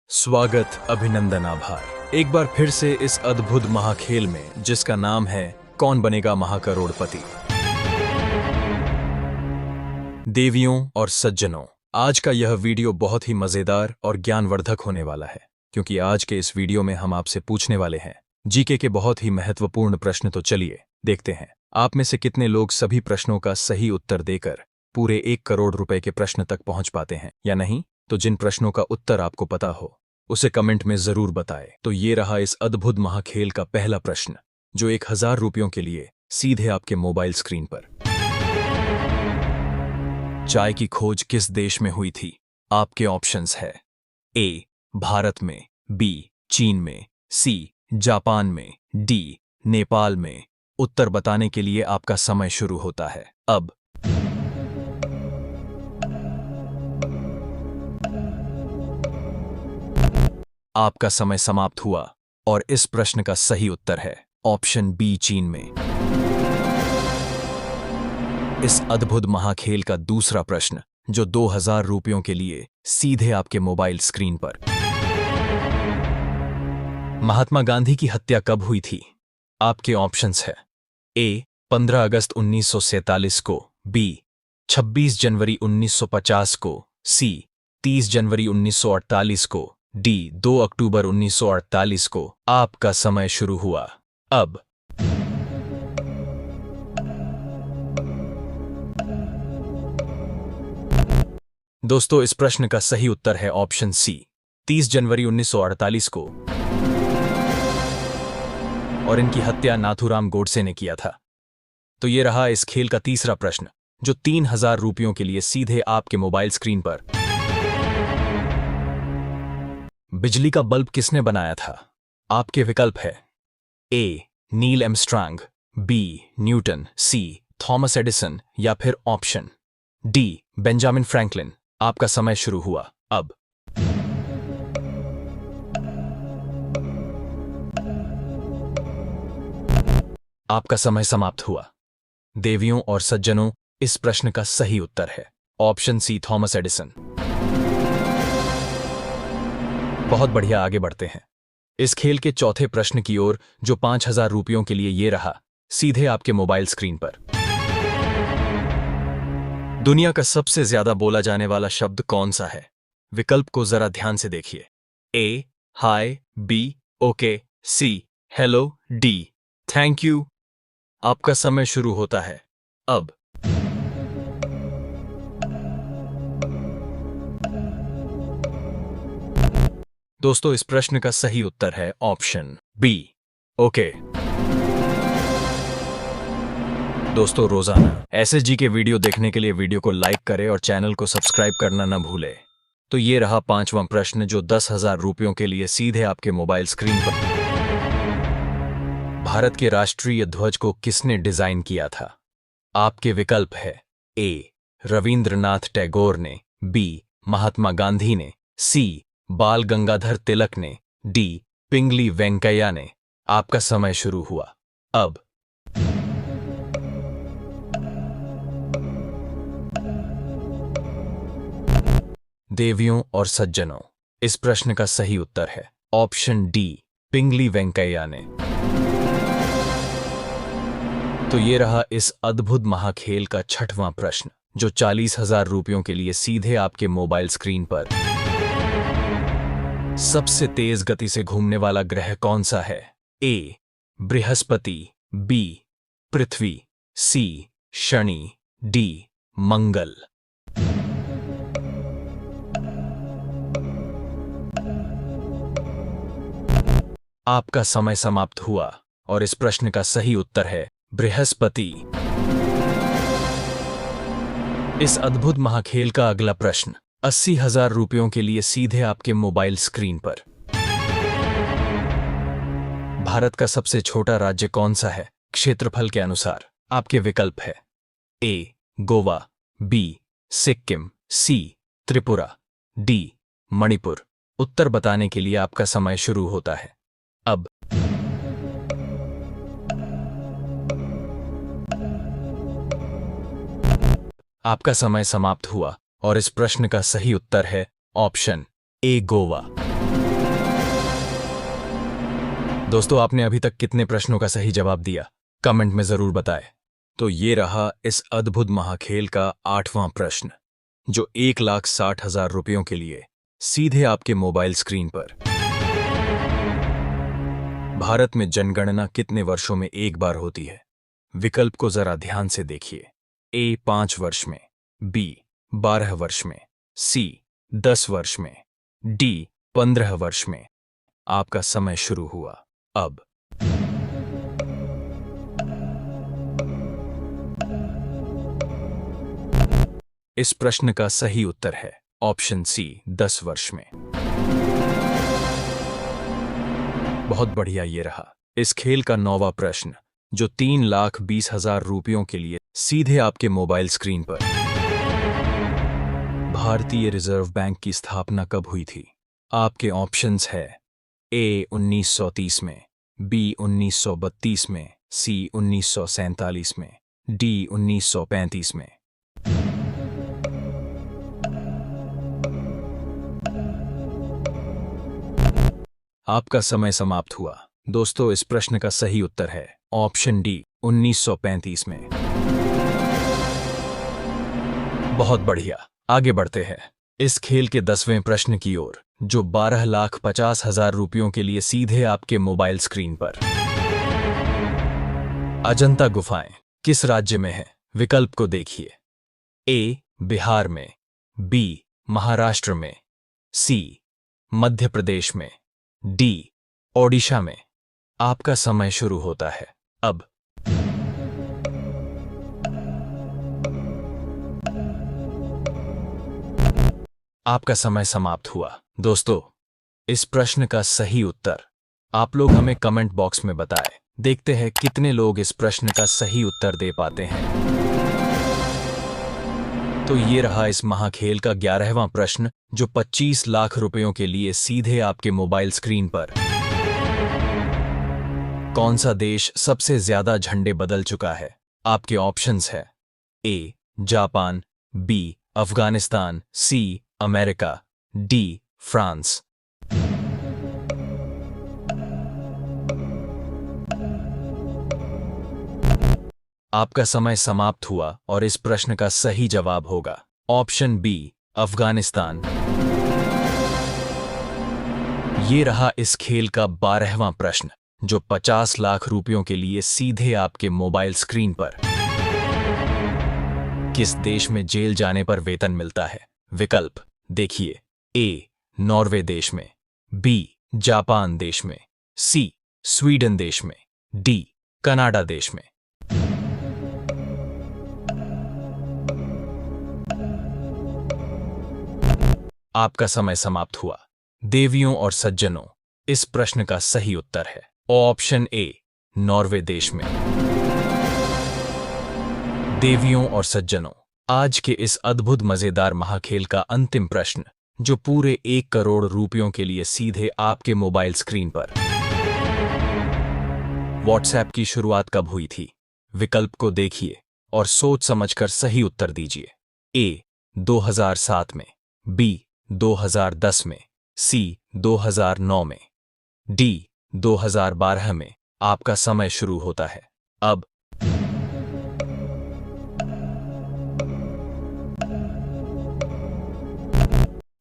स्वागत, अभिनंदन, आभार एक बार फिर से इस अद्भुत महाखेल में जिसका नाम है कौन बनेगा महाकरोड़पति। देवियों और सज्जनों, आज का यह वीडियो बहुत ही मजेदार और ज्ञानवर्धक होने वाला है, क्योंकि आज के इस वीडियो में हम आपसे पूछने वाले हैं जीके के बहुत ही महत्वपूर्ण प्रश्न। तो चलिए देखते हैं आप में से कितने लोग सभी प्रश्नों का सही उत्तर देकर पूरे 1 करोड़ रुपए के प्रश्न तक पहुंच पाते हैं या नहीं। तो जिन प्रश्नों का उत्तर आपको पता हो उसे कमेंट में जरूर बताएं। तो ये रहा इस अद्भुत महाखेल का पहला प्रश्न, जो 1000 रुपयों के लिए सीधे आपके मोबाइल स्क्रीन पर। चाय की खोज किस देश में हुई थी? आपके ऑप्शंस है ए भारत में, बी चीन में, सी जापान में, डी नेपाल में। उत्तर बताने के लिए आपका समय शुरू होता है अब। आपका समय समाप्त हुआ और इस प्रश्न का सही उत्तर है ऑप्शन बी चीन में। इस अद्भुत महाखेल का दूसरा प्रश्न, जो 2000 रुपयों के लिए सीधे आपके मोबाइल स्क्रीन पर। महात्मा गांधी की हत्या कब हुई थी? आपके ऑप्शंस है ए 15 अगस्त 1947 को, बी 26 जनवरी 1950 को, सी 30 जनवरी 1948 को, डी 2 अक्टूबर 1948 को। आपका समय शुरू हुआ अब। दोस्तों, इस प्रश्न का सही उत्तर है ऑप्शन सी 30 जनवरी 1948 को, और इनकी हत्या नाथूराम गोडसे ने किया था। तो ये रहा इस खेल का तीसरा प्रश्न, जो 3000 रुपयों के लिए सीधे आपके मोबाइल स्क्रीन पर। बिजली का बल्ब किसने बनाया था? आपके विकल्प है ए नील एमस्ट्रांग, बी न्यूटन, सी थॉमस एडिसन या फिर ऑप्शन डी बेंजामिन फ्रैंकलिन। आपका समय शुरू हुआ अब। आपका समय समाप्त हुआ। देवियों और सज्जनों, इस प्रश्न का सही उत्तर है ऑप्शन सी थॉमस एडिसन। बहुत बढ़िया, आगे बढ़ते हैं इस खेल के चौथे प्रश्न की ओर, जो 5000 रुपयों के लिए ये रहा सीधे आपके मोबाइल स्क्रीन पर। दुनिया का सबसे ज्यादा बोला जाने वाला शब्द कौन सा है? विकल्प को जरा ध्यान से देखिए। A hi, B okay, C hello, D thank you. आपका समय शुरू होता है अब। दोस्तों, इस प्रश्न का सही उत्तर है ऑप्शन बी ओके। दोस्तों, रोजाना ऐसे जी के वीडियो देखने के लिए वीडियो को लाइक करें और चैनल को सब्सक्राइब करना न भूलें। तो ये रहा 5वां प्रश्न, जो 10,000 रुपयों के लिए सीधे आपके मोबाइल स्क्रीन पर। भारत के राष्ट्रीय ध्वज को किसने डिजाइन किया था? आपके विकल्प है ए रविंद्रनाथ टैगोर ने, बी महात्मा गांधी ने, सी बाल गंगाधर तिलक ने, डी पिंगली वेंकैया ने। आपका समय शुरू हुआ अब। देवियों और सज्जनों, इस प्रश्न का सही उत्तर है ऑप्शन डी पिंगली वेंकैया ने। तो ये रहा इस अद्भुत महाखेल का 6वां प्रश्न, जो 40,000 रुपयों के लिए सीधे आपके मोबाइल स्क्रीन पर। सबसे तेज गति से घूमने वाला ग्रह कौन सा है? ए बृहस्पति, बी पृथ्वी, सी शनि, डी मंगल। आपका समय समाप्त हुआ और इस प्रश्न का सही उत्तर है बृहस्पति। इस अद्भुत महाखेल का अगला प्रश्न, 80,000 रुपयों के लिए सीधे आपके मोबाइल स्क्रीन पर। भारत का सबसे छोटा राज्य कौन सा है क्षेत्रफल के अनुसार? आपके विकल्प है ए गोवा, बी सिक्किम, सी त्रिपुरा, डी मणिपुर। उत्तर बताने के लिए आपका समय शुरू होता है अब। आपका समय समाप्त हुआ और इस प्रश्न का सही उत्तर है ऑप्शन ए गोवा। दोस्तों, आपने अभी तक कितने प्रश्नों का सही जवाब दिया, कमेंट में जरूर बताएं। तो ये रहा इस अद्भुत महाखेल का 8वां प्रश्न, जो 1,60,000 रुपयों के लिए सीधे आपके मोबाइल स्क्रीन पर। भारत में जनगणना कितने वर्षों में एक बार होती है? विकल्प को जरा ध्यान से देखिए। ए 5 वर्ष में, बी 12 वर्ष में, सी 10 वर्ष में, डी 15 वर्ष में। आपका समय शुरू हुआ अब। इस प्रश्न का सही उत्तर है ऑप्शन सी 10 वर्ष में। बहुत बढ़िया। ये रहा इस खेल का 9वां प्रश्न, जो 3,20,000 रुपयों के लिए सीधे आपके मोबाइल स्क्रीन पर। भारतीय रिजर्व बैंक की स्थापना कब हुई थी? आपके ऑप्शंस है ए 1930 में, बी 1932 में, सी 1947 में, डी 1935 में। आपका समय समाप्त हुआ। दोस्तों, इस प्रश्न का सही उत्तर है ऑप्शन डी 1935 में। बहुत बढ़िया। आगे बढ़ते हैं इस खेल के 10वें प्रश्न की ओर, जो 12,50,000 रुपयों के लिए सीधे आपके मोबाइल स्क्रीन पर। अजंता गुफाएं किस राज्य में है? विकल्प को देखिए। ए बिहार में, बी महाराष्ट्र में, सी मध्य प्रदेश में, डी ओडिशा में। आपका समय शुरू होता है अब। आपका समय समाप्त हुआ। दोस्तों, इस प्रश्न का सही उत्तर आप लोग हमें कमेंट बॉक्स में बताएं। देखते हैं कितने लोग इस प्रश्न का सही उत्तर दे पाते हैं। तो ये रहा इस महाखेल का 11वां प्रश्न, जो 25 लाख रुपयों के लिए सीधे आपके मोबाइल स्क्रीन पर। कौन सा देश सबसे ज्यादा झंडे बदल चुका है? आपके ऑप्शंस है A Japan, B Afghanistan, C America, D France. आपका समय समाप्त हुआ और इस प्रश्न का सही जवाब होगा ऑप्शन बी अफगानिस्तान। ये रहा इस खेल का 12वां प्रश्न, जो 50 लाख रुपयों के लिए सीधे आपके मोबाइल स्क्रीन पर। किस देश में जेल जाने पर वेतन मिलता है? विकल्प देखिए। ए नॉर्वे देश में, बी जापान देश में, सी स्वीडन देश में, डी कनाडा देश में। आपका समय समाप्त हुआ। देवियों और सज्जनों, इस प्रश्न का सही उत्तर है ऑप्शन ए नॉर्वे देश में। देवियों और सज्जनों, आज के इस अद्भुत मजेदार महाखेल का अंतिम प्रश्न, जो पूरे 1 करोड़ रुपयों के लिए सीधे आपके मोबाइल स्क्रीन पर। व्हाट्सएप की शुरुआत कब हुई थी? विकल्प को देखिए और सोच समझकर सही उत्तर दीजिए। ए 2007 में, बी 2010 में, सी 2009 में, डी 2012 में। आपका समय शुरू होता है अब।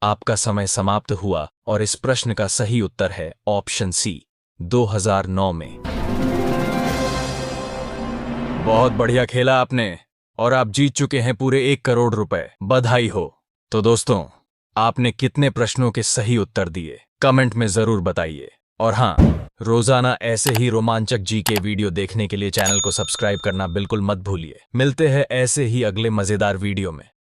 आपका समय समाप्त हुआ और इस प्रश्न का सही उत्तर है ऑप्शन सी 2009 में। बहुत बढ़िया खेला आपने और आप जीत चुके हैं पूरे 1 करोड़ रुपए। बधाई हो। तो दोस्तों, आपने कितने प्रश्नों के सही उत्तर दिए, कमेंट में जरूर बताइए। और हाँ, रोजाना ऐसे ही रोमांचक जीके वीडियो देखने के लिए चैनल को सब्सक्राइब करना बिल्कुल मत भूलिए। मिलते हैं ऐसे ही अगले मजेदार वीडियो में।